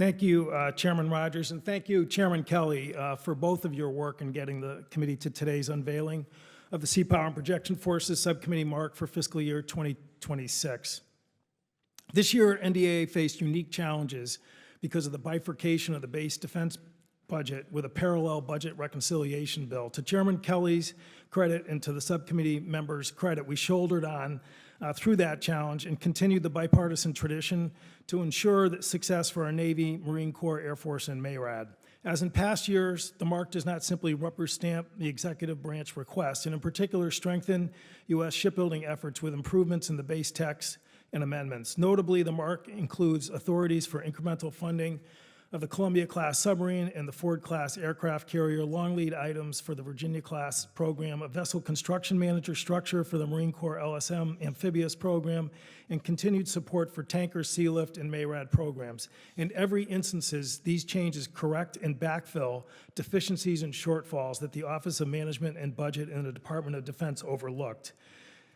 Thank you, Chairman Rogers, and thank you, Chairman Kelly, for both of your work in getting the committee to today's unveiling of the Seapower Projection Forces Subcommittee mark for fiscal year 2026. This year, NDAA faced unique challenges because of the bifurcation of the base defense budget with a parallel budget reconciliation bill. To Chairman Kelly's credit and to the subcommittee members' credit, we shouldered on through that challenge and continued the bipartisan tradition to ensure that success for our Navy, Marine Corps, Air Force, and MARAD. As in past years, the mark does not simply rubber stamp the executive branch request, and in particular strengthen U.S. shipbuilding efforts with improvements in the base text and amendments. Notably, the mark includes authorities for incremental funding of the Columbia-class submarine and the Ford-class aircraft carrier, long lead items for the Virginia-class program, a vessel construction manager structure for the Marine Corps LSM amphibious program, and continued support for tanker, sealift, and MARAD programs. In every instances, these changes correct and backfill deficiencies and shortfalls that the Office of Management and Budget in the Department of Defense overlooked.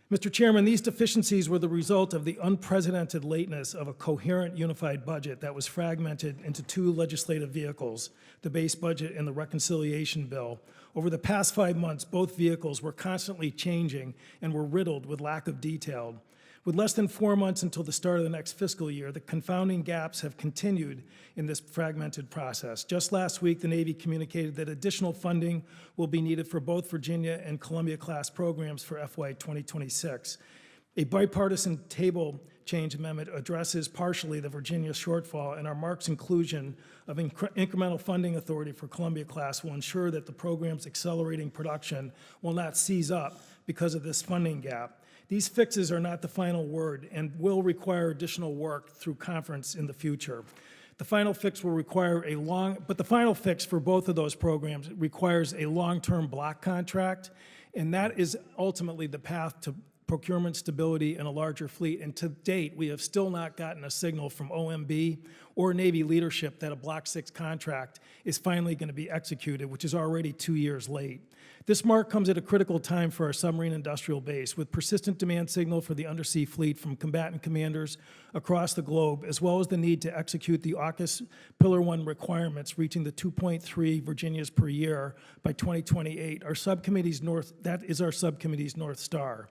Mr. Chairman, these deficiencies were the result of the unprecedented lateness of a coherent unified budget that was fragmented into two legislative vehicles, the base budget and the reconciliation bill. Over the past 5 months, both vehicles were constantly changing and were riddled with lack of detail. With less than 4 months until the start of the next fiscal year, the confounding gaps have continued in this fragmented process. Just last week, the Navy communicated that additional funding will be needed for both Virginia and Columbia-class programs for FY26. A bipartisan table change amendment addresses partially the Virginia shortfall, and our mark's inclusion of incremental funding authority for Columbia-class will ensure that the program's accelerating production will not seize up because of this funding gap. These fixes are not the final word and will require additional work through conference in the future. The final fix will require but the final fix for both of those programs requires a long-term block contract, and that is ultimately the path to procurement stability and a larger fleet. And to date, we have still not gotten a signal from OMB or Navy leadership that a Block 6 contract is finally going to be executed, which is already 2 years late. This mark comes at a critical time for our submarine industrial base, with persistent demand signal for the undersea fleet from combatant commanders across the globe, as well as the need to execute the AUKUS Pillar 1 requirements, reaching the 2.3 Virginias per year by 2028. That is our subcommittee's North Star.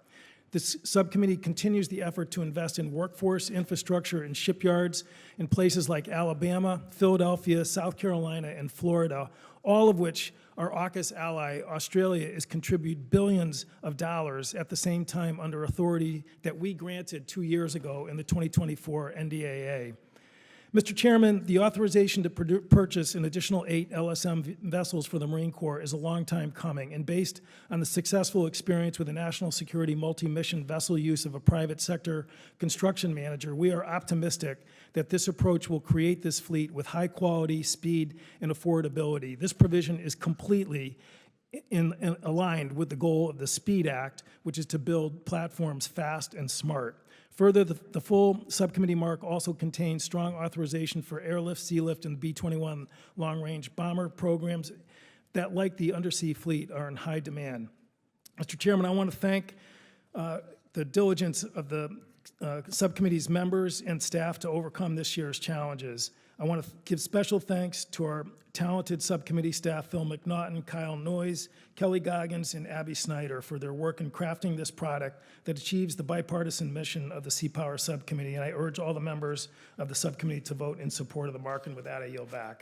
This subcommittee continues the effort to invest in workforce, infrastructure, and shipyards in places like Alabama, Philadelphia, South Carolina, and Florida, all of which our AUKUS ally, Australia, is contributing billions of dollars at the same time under authority that we granted 2 years ago in the 2024 NDAA. Mr. Chairman, the authorization to purchase an additional 8 LSM vessels for the Marine Corps is a long time coming, and based on the successful experience with the national security multi-mission vessel use of a private sector construction manager, we are optimistic that this approach will create this fleet with high quality, speed, and affordability. This provision is completely aligned with the goal of the SPEED Act, which is to build platforms fast and smart. Further, the full subcommittee mark also contains strong authorization for airlift, sealift, and B-21 long-range bomber programs that, like the undersea fleet, are in high demand. Mr. Chairman, I want to thank the diligence of the subcommittee's members and staff to overcome this year's challenges. I want to give special thanks to our talented subcommittee staff, Phil McNaughton, Kyle Noyes, Kelly Goggins, and Abby Snyder, for their work in crafting this product that achieves the bipartisan mission of the Seapower Subcommittee. And I urge all the members of the subcommittee to vote in support of the mark, and with that, I yield back.